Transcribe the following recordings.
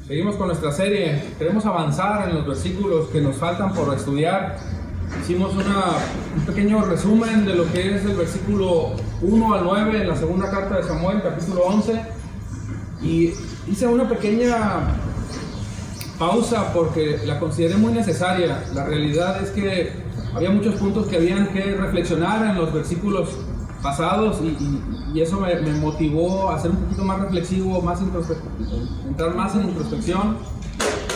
Seguimos con nuestra serie. Queremos avanzar en los versículos que nos faltan por estudiar. Hicimos un pequeño resumen de lo que es el versículo 1 al 9 en la segunda carta de Samuel, capítulo 11. Y hice una pequeña pausa porque la consideré muy necesaria. La realidad es que había muchos puntos que habían que reflexionar en los versículos pasados y eso me motivó a ser un poquito más reflexivo, entrar más en introspección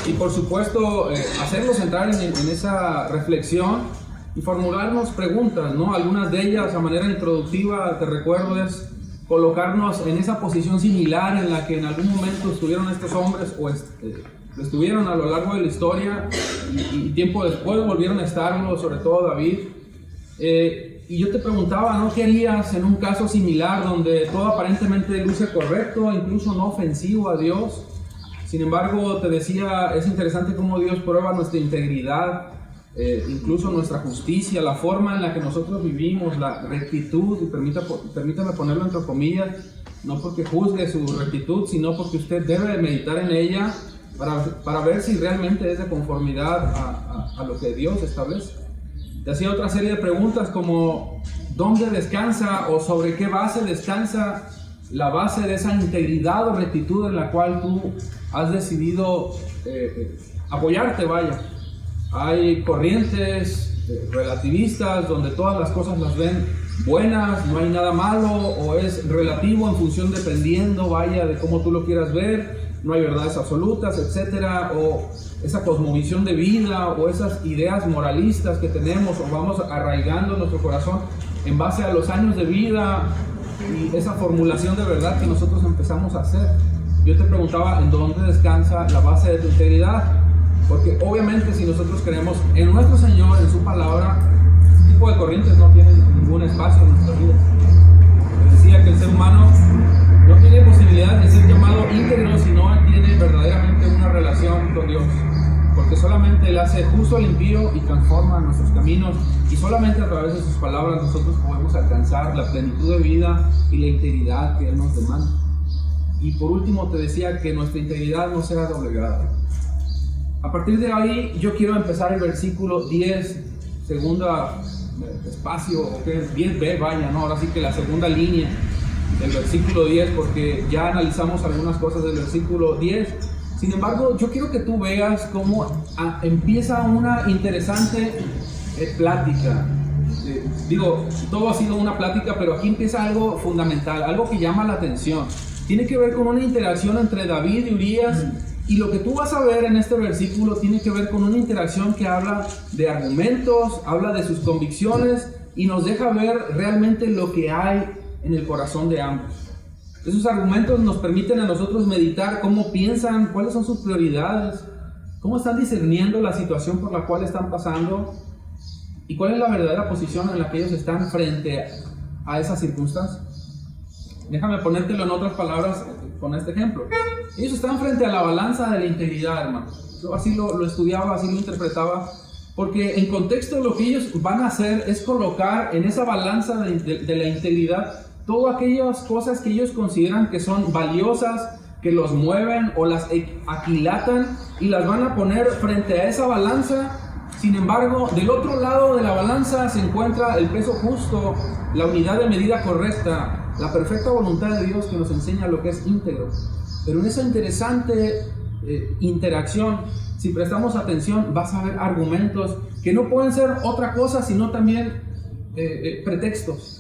y por supuesto hacerlos entrar en esa reflexión y formularnos preguntas, ¿no? Algunas de ellas a manera introductiva, te recuerdo, es colocarnos en esa posición similar en la que en algún momento estuvieron estos hombres o estuvieron a lo largo de la historia y tiempo después volvieron a estarlo, sobre todo David. Y yo te preguntaba, ¿no? ¿Qué harías en un caso similar donde todo aparentemente luce correcto, incluso no ofensivo a Dios? Sin embargo, te decía, es interesante cómo Dios prueba nuestra integridad, incluso nuestra justicia, la forma en la que nosotros vivimos, la rectitud, y permítame ponerlo entre comillas, no porque juzgue su rectitud, sino porque usted debe meditar en ella para ver si realmente es de conformidad a lo que Dios establece. Te hacía otra serie de preguntas como ¿dónde descansa o sobre qué base descansa la base de esa integridad o rectitud en la cual tú has decidido apoyarte? Vaya, hay corrientes relativistas donde todas las cosas las ven buenas, no hay nada malo, o es relativo en función dependiendo, vaya, de cómo tú lo quieras ver. No hay verdades absolutas, etcétera, o esa cosmovisión de vida, o esas ideas moralistas que tenemos, o vamos arraigando nuestro corazón en base a los años de vida y esa formulación de verdad que nosotros empezamos a hacer. Yo te preguntaba en dónde descansa la base de tu integridad, porque obviamente si nosotros creemos en nuestro Señor, en su palabra, este tipo de corrientes no tienen ningún espacio en nuestra vida. Les decía que el ser humano no tiene posibilidad de ser llamado íntegro si no tiene verdaderamente una relación con Dios, porque solamente Él hace justo al impío y transforma nuestros caminos, y solamente a través de sus palabras nosotros podemos alcanzar la plenitud de vida y la integridad que Él nos demanda. Y por último te decía que nuestra integridad no sea doblegada. A partir de ahí yo quiero empezar el versículo 10, segunda espacio, o que es 10b, vaya, ¿no? Ahora sí que la segunda línea del versículo 10, porque ya analizamos algunas cosas del versículo 10. Sin embargo, yo quiero que tú veas cómo empieza una interesante plática. Todo ha sido una plática, pero aquí empieza algo fundamental, algo que llama la atención. Tiene que ver con una interacción entre David y Urías, y lo que tú vas a ver en este versículo tiene que ver con una interacción que habla de argumentos, habla de sus convicciones, y nos deja ver realmente lo que hay en el corazón de ambos. Esos argumentos nos permiten a nosotros meditar cómo piensan, cuáles son sus prioridades, cómo están discerniendo la situación por la cual están pasando y cuál es la verdadera posición en la que ellos están frente a esas circunstancias. Déjame ponértelo en otras palabras con este ejemplo. Ellos están frente a la balanza de la integridad, hermano. Yo así lo estudiaba, así lo interpretaba, porque en contexto lo que ellos van a hacer es colocar en esa balanza de la integridad todas aquellas cosas que ellos consideran que son valiosas, que los mueven o las aquilatan, y las van a poner frente a esa balanza. Sin embargo, del otro lado de la balanza se encuentra el peso justo, la unidad de medida correcta, la perfecta voluntad de Dios que nos enseña lo que es íntegro. Pero en esa interesante interacción, si prestamos atención, vas a ver argumentos que no pueden ser otra cosa sino también pretextos.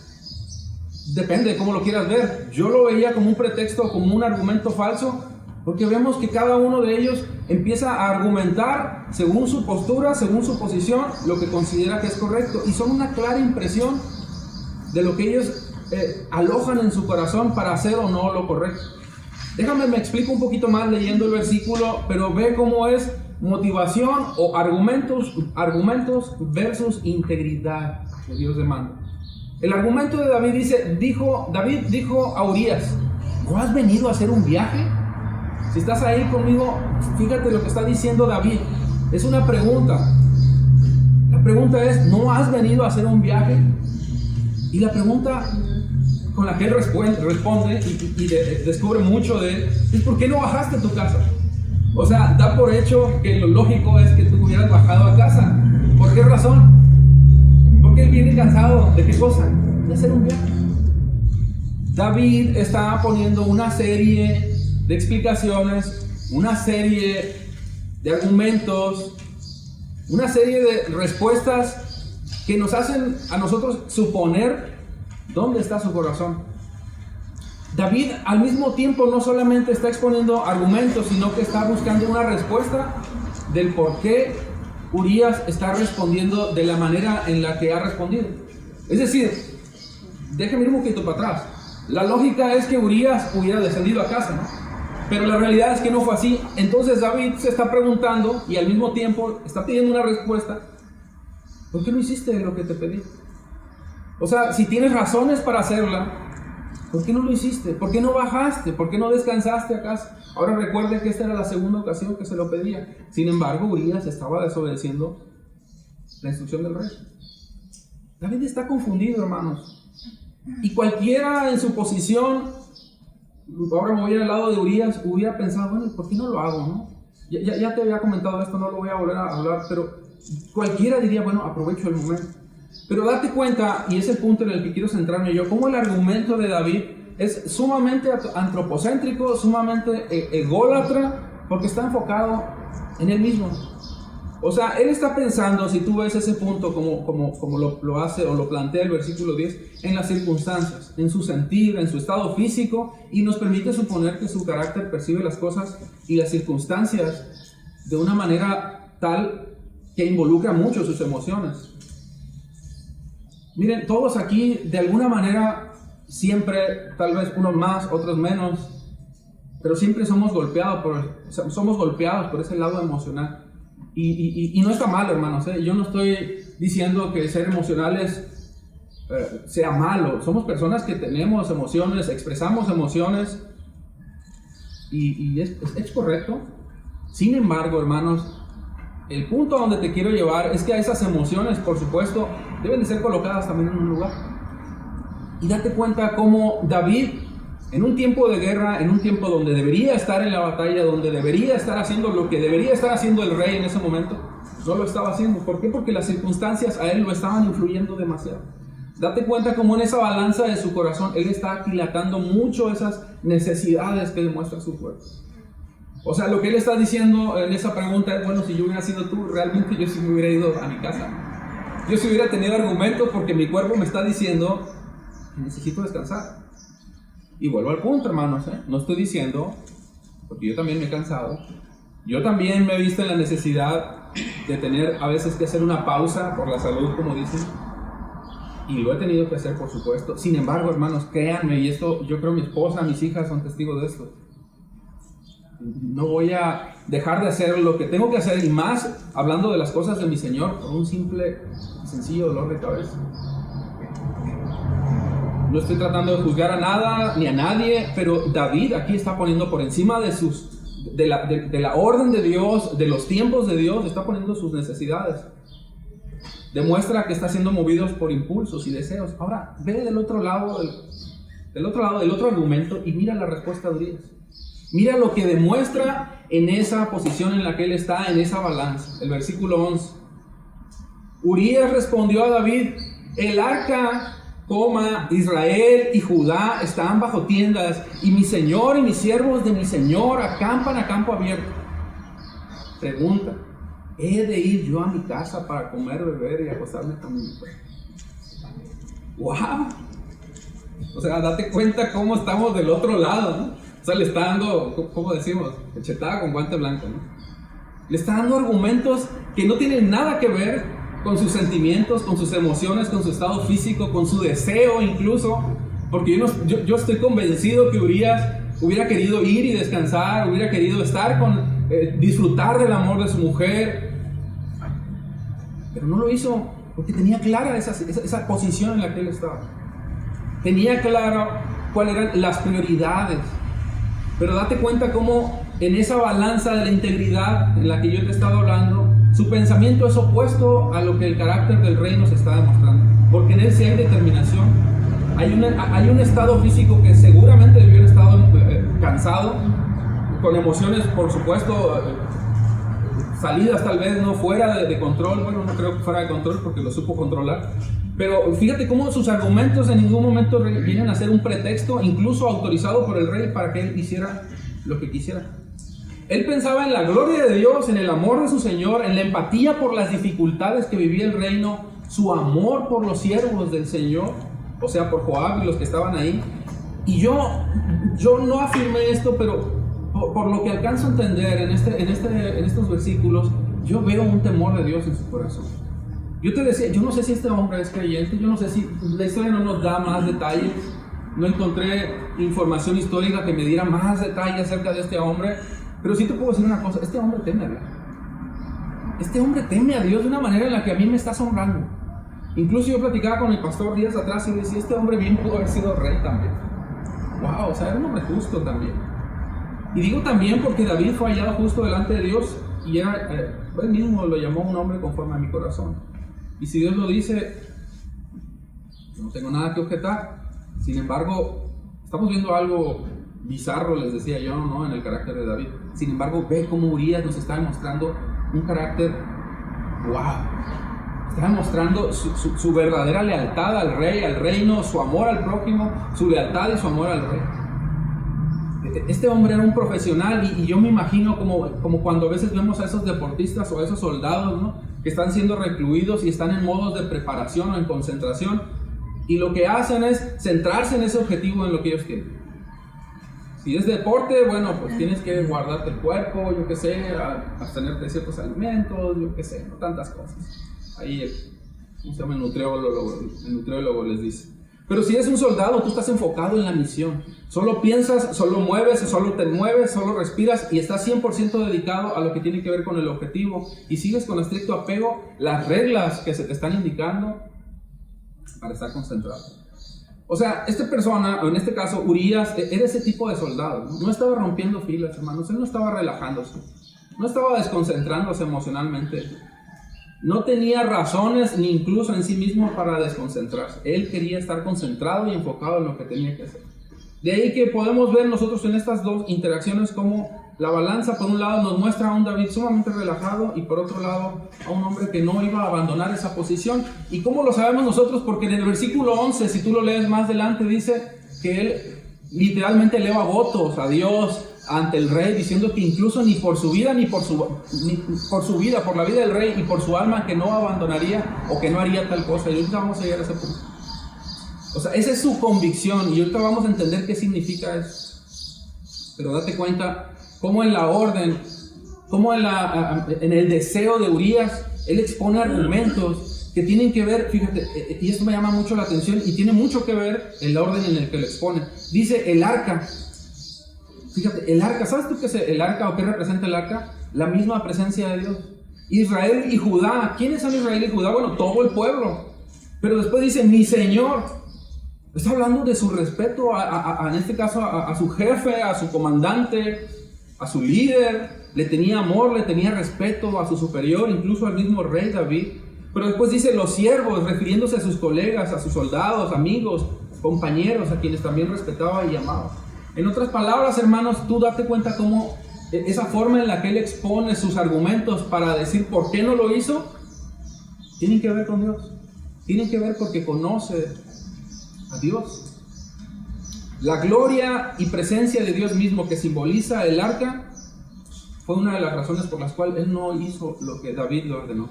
Depende de cómo lo quieras ver. Yo lo veía como un pretexto, como un argumento falso, porque vemos que cada uno de ellos empieza a argumentar según su postura, según su posición, lo que considera que es correcto, y son una clara impresión de lo que ellos alojan en su corazón para hacer o no lo correcto. Déjame, me explico un poquito más leyendo el versículo, pero ve cómo es motivación o argumentos versus integridad que Dios demanda. El argumento de David David dijo a Urías: ¿no has venido a hacer un viaje? Si estás ahí conmigo, fíjate lo que está diciendo David. Es una pregunta. La pregunta es: ¿no has venido a hacer un viaje? Y la pregunta con la que él responde y descubre mucho de él es: ¿por qué no bajaste a tu casa? O sea, da por hecho que lo lógico es que tú hubieras bajado a casa. ¿Por qué razón? Porque él viene cansado. ¿De qué cosa? De hacer un viaje. David está poniendo una serie de explicaciones, una serie de argumentos, una serie de respuestas que nos hacen a nosotros suponer dónde está su corazón. David al mismo tiempo no solamente está exponiendo argumentos, sino que está buscando una respuesta del por qué Urías está respondiendo de la manera en la que ha respondido. Es decir, déjame ir un poquito para atrás. La lógica es que Urías hubiera descendido a casa, ¿no? Pero la realidad es que no fue así. Entonces David se está preguntando y al mismo tiempo está pidiendo una respuesta. ¿Por qué no hiciste lo que te pedí? O sea, si tienes razones para hacerla, ¿por qué no lo hiciste? ¿Por qué no bajaste? ¿Por qué no descansaste a casa? Ahora recuerde que esta era la segunda ocasión que se lo pedía. Sin embargo, Urías estaba desobedeciendo la instrucción del rey. David está confundido, hermanos. Y cualquiera en su posición, ahora me voy al lado de Urías, hubiera pensado, bueno, ¿por qué no lo hago, no? Ya te había comentado esto, no lo voy a volver a hablar, pero cualquiera diría, bueno, aprovecho el momento. Pero date cuenta, y es el punto en el que quiero centrarme yo, cómo el argumento de David es sumamente antropocéntrico, sumamente ególatra, porque está enfocado en él mismo. O sea, él está pensando, si tú ves ese punto como lo hace o lo plantea el versículo 10, en las circunstancias, en su sentir, en su estado físico, y nos permite suponer que su carácter percibe las cosas y las circunstancias de una manera tal que involucra mucho sus emociones. Miren, todos aquí, de alguna manera, siempre, tal vez unos más, otros menos, pero siempre somos golpeados por ese lado emocional. Y no está mal, hermanos, ¿eh? Yo no estoy diciendo que ser emocionales sea malo. Somos personas que tenemos emociones, expresamos emociones, y es correcto. Sin embargo, hermanos, el punto a donde te quiero llevar es que a esas emociones, por supuesto, deben de ser colocadas también en un lugar. Y date cuenta cómo David, en un tiempo de guerra, en un tiempo donde debería estar en la batalla, donde debería estar haciendo lo que debería estar haciendo el rey en ese momento, no lo estaba haciendo. ¿Por qué? Porque las circunstancias a él lo estaban influyendo demasiado. Date cuenta cómo en esa balanza de su corazón, él está aquilatando mucho esas necesidades que demuestra su cuerpo. O sea, lo que él está diciendo en esa pregunta es, bueno, si yo hubiera sido tú, realmente yo sí me hubiera ido a mi casa. Yo sí hubiera tenido argumentos porque mi cuerpo me está diciendo que necesito descansar. Y vuelvo al punto, hermanos, ¿eh? No estoy diciendo, porque yo también me he cansado, yo también me he visto en la necesidad de tener a veces que hacer una pausa por la salud, como dicen, y lo he tenido que hacer, por supuesto. Sin embargo, hermanos, créanme, y esto yo creo mi esposa, mis hijas son testigos de esto, no voy a dejar de hacer lo que tengo que hacer, y más hablando de las cosas de mi Señor, por un simple y sencillo dolor de cabeza. No estoy tratando de juzgar a nada ni a nadie, pero David aquí está poniendo por encima de la orden de Dios, de los tiempos de Dios, está poniendo sus necesidades. Demuestra que está siendo movidos por impulsos y deseos. Ahora, ve del otro lado del otro argumento y mira la respuesta de Urías. Mira lo que demuestra en esa posición en la que él está, en esa balanza. El versículo 11. Urías respondió a David: el arca, Israel y Judá están bajo tiendas, y mi señor y mis siervos de mi señor acampan a campo abierto. Pregunta: ¿he de ir yo a mi casa para comer, beber y acostarme con mi mujer? ¡Wow! O sea, date cuenta cómo estamos del otro lado, ¿no? O sea, le está dando, ¿cómo decimos? Cachetada con guante blanco, ¿no? Le está dando argumentos que no tienen nada que ver con sus sentimientos, con sus emociones, con su estado físico, con su deseo incluso. Porque yo estoy convencido que Urías hubiera querido ir y descansar, hubiera querido estar disfrutar del amor de su mujer. Pero no lo hizo porque tenía clara esa posición en la que él estaba. Tenía claro cuáles eran las prioridades. Pero date cuenta cómo en esa balanza de la integridad en la que yo te he estado hablando, su pensamiento es opuesto a lo que el carácter del rey nos está demostrando. Porque en él sí hay determinación. Hay un estado físico que seguramente debió haber estado cansado, con emociones, por supuesto, salidas tal vez no fuera de control. Bueno, no creo que fuera de control porque lo supo controlar. Pero fíjate cómo sus argumentos en ningún momento vienen a ser un pretexto, incluso autorizado por el rey, para que él hiciera lo que quisiera. Él pensaba en la gloria de Dios, en el amor de su Señor, en la empatía por las dificultades que vivía el reino, su amor por los siervos del Señor, o sea, por Joab y los que estaban ahí. Y yo no afirmé esto, pero por lo que alcanzo a entender en estos versículos, yo veo un temor de Dios en su corazón. Yo te decía, yo no sé si este hombre es creyente, yo no sé si la historia no nos da más detalles, no encontré información histórica que me diera más detalles acerca de este hombre, pero sí te puedo decir una cosa, este hombre teme a Dios. Este hombre teme a Dios de una manera en la que a mí me está asombrando. Incluso yo platicaba con mi pastor días atrás y decía, este hombre bien pudo haber sido rey también. Wow, o sea, era un hombre justo también. Y digo también porque David fue hallado justo delante de Dios y era, él mismo lo llamó un hombre conforme a mi corazón. Y si Dios lo dice, no tengo nada que objetar. Sin embargo, estamos viendo algo bizarro, les decía yo, ¿no?, en el carácter de David. Sin embargo, ve cómo Urías nos está demostrando un carácter, wow. Está demostrando su verdadera lealtad al rey, al reino, su amor al prójimo, su lealtad y su amor al rey. Este hombre era un profesional y yo me imagino como cuando a veces vemos a esos deportistas o a esos soldados, ¿no?, que están siendo recluidos y están en modos de preparación o en concentración, y lo que hacen es centrarse en ese objetivo, en lo que ellos quieren. Si es deporte, bueno, pues tienes que guardarte el cuerpo, yo qué sé, abstenerte de ciertos alimentos, yo qué sé, no tantas cosas. Ahí ¿cómo se llama? El nutriólogo les dice. Pero si eres un soldado, tú estás enfocado en la misión. Solo piensas, solo mueves, solo te mueves, solo respiras y estás 100% dedicado a lo que tiene que ver con el objetivo. Y sigues con estricto apego las reglas que se te están indicando para estar concentrado. O sea, esta persona, o en este caso Urías, era ese tipo de soldado. No estaba rompiendo filas, hermanos. Él no estaba relajándose. No estaba desconcentrándose emocionalmente. No tenía razones ni incluso en sí mismo para desconcentrarse. Él quería estar concentrado y enfocado en lo que tenía que hacer. De ahí que podemos ver nosotros en estas dos interacciones como la balanza, por un lado, nos muestra a un David sumamente relajado y por otro lado a un hombre que no iba a abandonar esa posición. ¿Y cómo lo sabemos nosotros? Porque en el versículo 11, si tú lo lees más adelante, dice que él literalmente eleva votos a Dios ante el rey, diciendo que incluso ni por su vida, ni por su vida, por la vida del rey y por su alma, que no abandonaría o que no haría tal cosa. Y ahorita vamos a llegar a ese punto. O sea, esa es su convicción y ahorita vamos a entender qué significa eso. Pero date cuenta cómo en la orden, cómo en el deseo de Urías, él expone argumentos que tienen que ver, fíjate, y esto me llama mucho la atención y tiene mucho que ver el orden en el que lo expone. Dice el arca. Fíjate, el arca, ¿sabes tú qué es el arca o qué representa el arca? La misma presencia de Dios. Israel y Judá. ¿Quiénes son Israel y Judá? Bueno, todo el pueblo. Pero después dice, mi Señor. Está hablando de su respeto en este caso a su jefe, a su comandante, a su líder. Le tenía amor, le tenía respeto a su superior, incluso al mismo rey David. Pero después dice los siervos, refiriéndose a sus colegas, a sus soldados, amigos, compañeros, a quienes también respetaba y amaba. En otras palabras, hermanos, tú date cuenta cómo esa forma en la que él expone sus argumentos para decir por qué no lo hizo, tienen que ver con Dios. Tienen que ver porque conoce a Dios. La gloria y presencia de Dios mismo que simboliza el arca fue una de las razones por las cuales él no hizo lo que David le ordenó.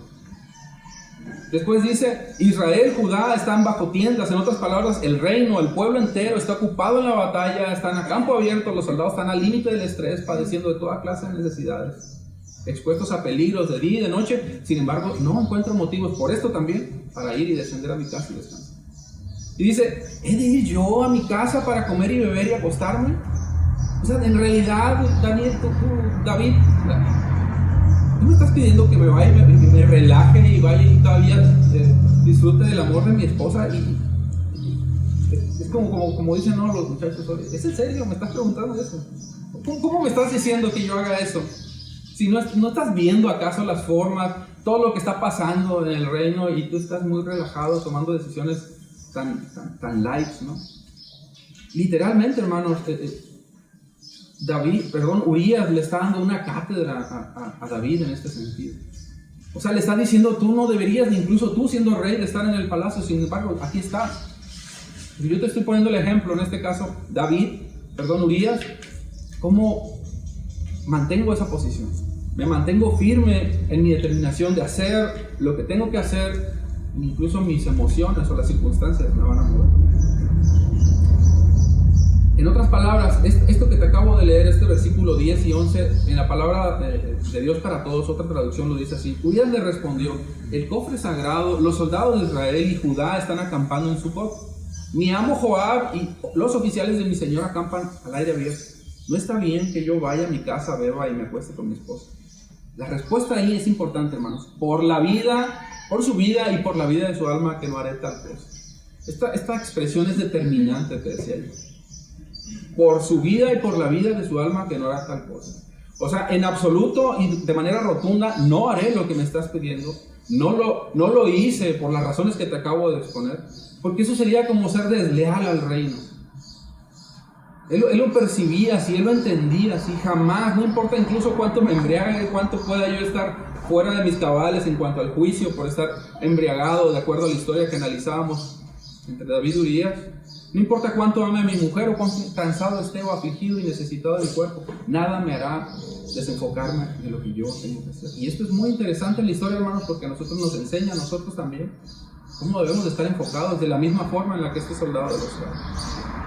Después dice, Israel, Judá están bajo tiendas. En otras palabras, el reino, el pueblo entero está ocupado en la batalla, están a campo abierto, los soldados están al límite del estrés, padeciendo de toda clase de necesidades, expuestos a peligros de día y de noche. Sin embargo, no encuentro motivos por esto también para ir y descender a mi casa y descansar. Y dice, ¿he de ir yo a mi casa para comer y beber y acostarme? O sea, en realidad, David, ¿tú me estás pidiendo que me vaya y me relaje y vaya y todavía disfrute del amor de mi esposa? Y es como dicen, ¿no?, los muchachos, ¿es en serio? ¿Me estás preguntando eso? ¿Cómo me estás diciendo que yo haga eso? Si no estás viendo acaso las formas, todo lo que está pasando en el reino y tú estás muy relajado tomando decisiones tan light, ¿no? Literalmente, hermanos, Urías le está dando una cátedra a David en este sentido. O sea, le está diciendo, tú no deberías, ni incluso tú siendo rey, de estar en el palacio, sin embargo, aquí estás. Y yo te estoy poniendo el ejemplo, en este caso, Urías, ¿cómo mantengo esa posición? Me mantengo firme en mi determinación de hacer lo que tengo que hacer, incluso mis emociones o las circunstancias me van a mover. En otras palabras, esto que te acabo de leer, este versículo 10 y 11, en la palabra de Dios para todos, otra traducción lo dice así: Urías le respondió, el cofre sagrado, los soldados de Israel y Judá están acampando en Sucot. Mi amo Joab y los oficiales de mi señor acampan al aire abierto. ¿No está bien que yo vaya a mi casa, beba y me acueste con mi esposa? La respuesta ahí es importante, hermanos. Por su vida y por la vida de su alma, que no haré tal cosa. Esta expresión es determinante, te decía yo. Por su vida y por la vida de su alma, que no hará tal cosa. O sea, en absoluto y de manera rotunda, no haré lo que me estás pidiendo. No lo hice por las razones que te acabo de exponer, porque eso sería como ser desleal al reino. Él lo percibía así, él lo entendía así, jamás, no importa incluso cuánto me embriague, cuánto pueda yo estar fuera de mis cabales en cuanto al juicio por estar embriagado, de acuerdo a la historia que analizábamos entre David y Urías. No importa cuánto ame a mi mujer o cuánto cansado esté o afligido y necesitado de mi cuerpo, nada me hará desenfocarme de lo que yo tengo que hacer. Y esto es muy interesante en la historia, hermanos, porque a nosotros nos enseña, a nosotros también, cómo debemos de estar enfocados de la misma forma en la que este soldado lo está.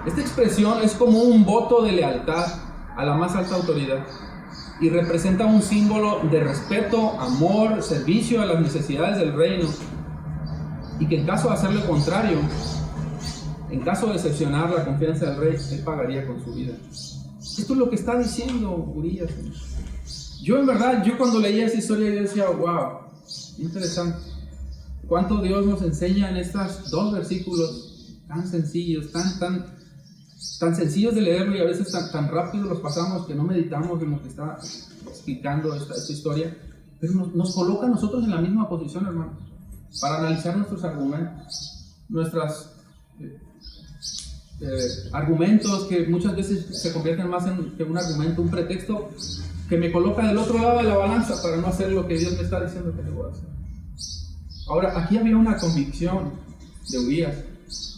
Esta expresión es como un voto de lealtad a la más alta autoridad y representa un símbolo de respeto, amor, servicio a las necesidades del reino, y que en caso de hacer lo contrario, en caso de decepcionar la confianza del rey, él pagaría con su vida. Esto es lo que está diciendo Urías. Yo en verdad, cuando leía esa historia, yo decía, wow, interesante. Cuánto Dios nos enseña en estos dos versículos tan sencillos, tan sencillos de leerlo, y a veces tan rápido los pasamos que no meditamos en lo que está explicando esta historia. Pero nos coloca a nosotros en la misma posición, hermanos, para analizar nuestros argumentos, argumentos que muchas veces se convierten más en un argumento, un pretexto que me coloca del otro lado de la balanza para no hacer lo que Dios me está diciendo que debo hacer. Ahora, aquí había una convicción de Urías,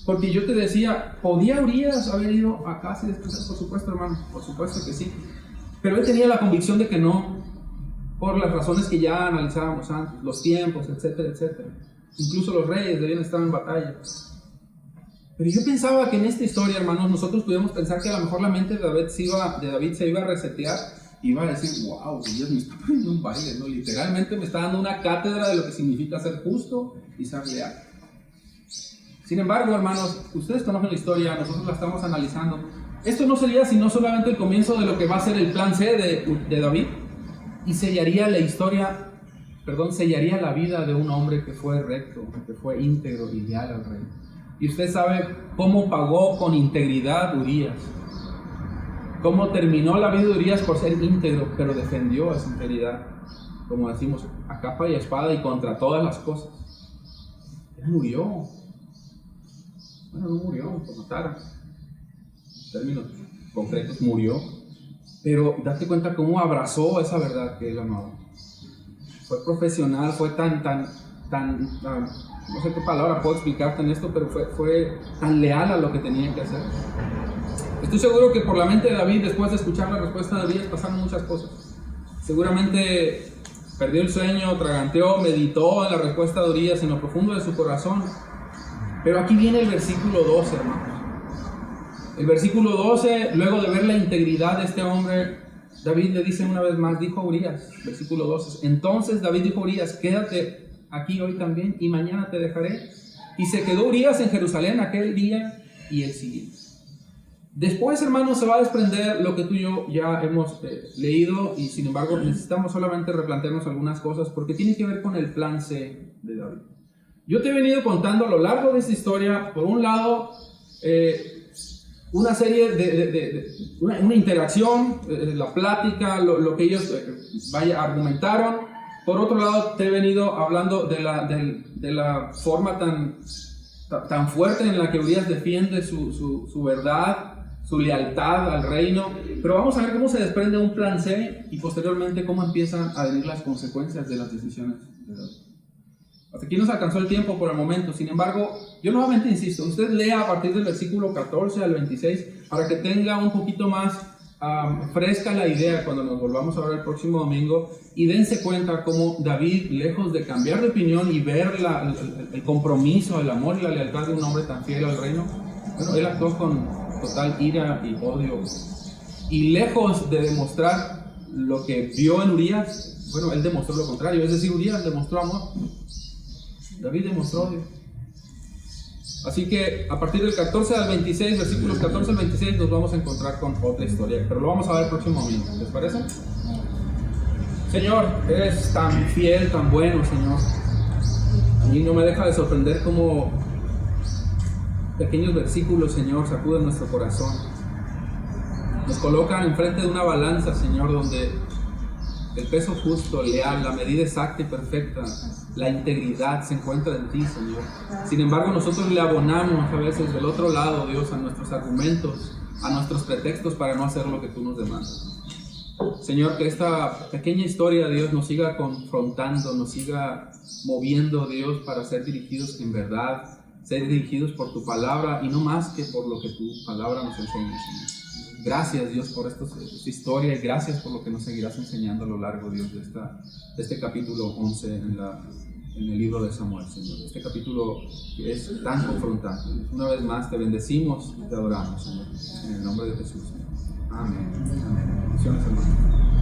porque yo te decía, ¿podía Urías haber ido a casa y descansar? Por supuesto, hermano, por supuesto que sí, pero él tenía la convicción de que no, por las razones que ya analizábamos antes, los tiempos, etcétera, etcétera. Incluso los reyes debían estar en batalla. Pero yo pensaba que en esta historia, hermanos, nosotros pudiéramos pensar que a lo mejor la mente de David se iba a resetear y iba a decir, wow, Dios me está poniendo un baile, ¿no? Literalmente me está dando una cátedra de lo que significa ser justo y ser leal. Sin embargo, hermanos, ustedes conocen la historia, nosotros la estamos analizando. Esto no sería sino solamente el comienzo de lo que va a ser el plan C de David, y sellaría la vida de un hombre que fue recto, que fue íntegro y leal al rey. Y usted sabe cómo pagó con integridad Urías, cómo terminó la vida de Urías por ser íntegro, pero defendió esa integridad, como decimos, a capa y espada y contra todas las cosas. Él murió. Bueno, no murió, lo mataron. En términos concretos, murió. Pero date cuenta cómo abrazó esa verdad que él amaba. Fue profesional, fue tan no sé qué palabra puedo explicarte en esto, pero fue tan leal a lo que tenía que hacer. Estoy seguro que por la mente de David, después de escuchar la respuesta de Urías, pasaron muchas cosas. Seguramente perdió el sueño, traganteó, meditó en la respuesta de Urías en lo profundo de su corazón. Pero aquí viene el versículo 12, hermanos. El versículo 12, luego de ver la integridad de este hombre, David le dice una vez más, dijo a Urías, versículo 12, entonces David dijo a Urías, quédate aquí hoy también y mañana te dejaré. Y se quedó Urías en Jerusalén aquel día y el siguiente. Después, hermanos, se va a desprender lo que tú y yo ya hemos leído, y sin embargo necesitamos solamente replantearnos algunas cosas porque tiene que ver con el plan C de David. Yo te he venido contando a lo largo de esta historia, por un lado, una serie una interacción, la plática, lo que ellos argumentaron. Por otro lado, te he venido hablando de la forma tan fuerte en la que Urías defiende su verdad, su lealtad al reino, pero vamos a ver cómo se desprende un plan C y posteriormente cómo empiezan a venir las consecuencias de las decisiones de David. Hasta aquí nos alcanzó el tiempo por el momento. Sin embargo, yo nuevamente insisto, usted lea a partir del versículo 14 al 26 para que tenga un poquito más fresca la idea cuando nos volvamos a ver el próximo domingo, y dense cuenta cómo David, lejos de cambiar de opinión y ver el compromiso, el amor y la lealtad de un hombre tan fiel al reino, bueno, él actuó con total ira y odio, y lejos de demostrar lo que vio en Urías, bueno, él demostró lo contrario. Es decir, Urías demostró amor, David demostró odio. Así que a partir del 14 al 26, versículos 14 al 26, nos vamos a encontrar con otra historia, pero lo vamos a ver el próximo domingo. ¿Les parece? Señor, eres tan fiel, tan bueno, Señor. A mí no me deja de sorprender cómo pequeños versículos, Señor, sacuden nuestro corazón. Nos colocan enfrente de una balanza, Señor, donde el peso justo, leal, la medida exacta y perfecta, la integridad se encuentra en ti, Señor. Sin embargo, nosotros le abonamos a veces del otro lado, Dios, a nuestros argumentos, a nuestros pretextos para no hacer lo que tú nos demandas. Señor, que esta pequeña historia, Dios, nos siga confrontando, nos siga moviendo, Dios, para ser dirigidos en verdad, ser dirigidos por tu palabra y no más que por lo que tu palabra nos enseña, Señor. Gracias, Dios, por esta historia, y gracias por lo que nos seguirás enseñando a lo largo, Dios, de este capítulo 11 en el libro de Samuel, Señor. Este capítulo que es tan confrontante. Una vez más te bendecimos y te adoramos, Señor. En el nombre de Jesús, Señor. Amén. Amén. Bendiciones, hermanos.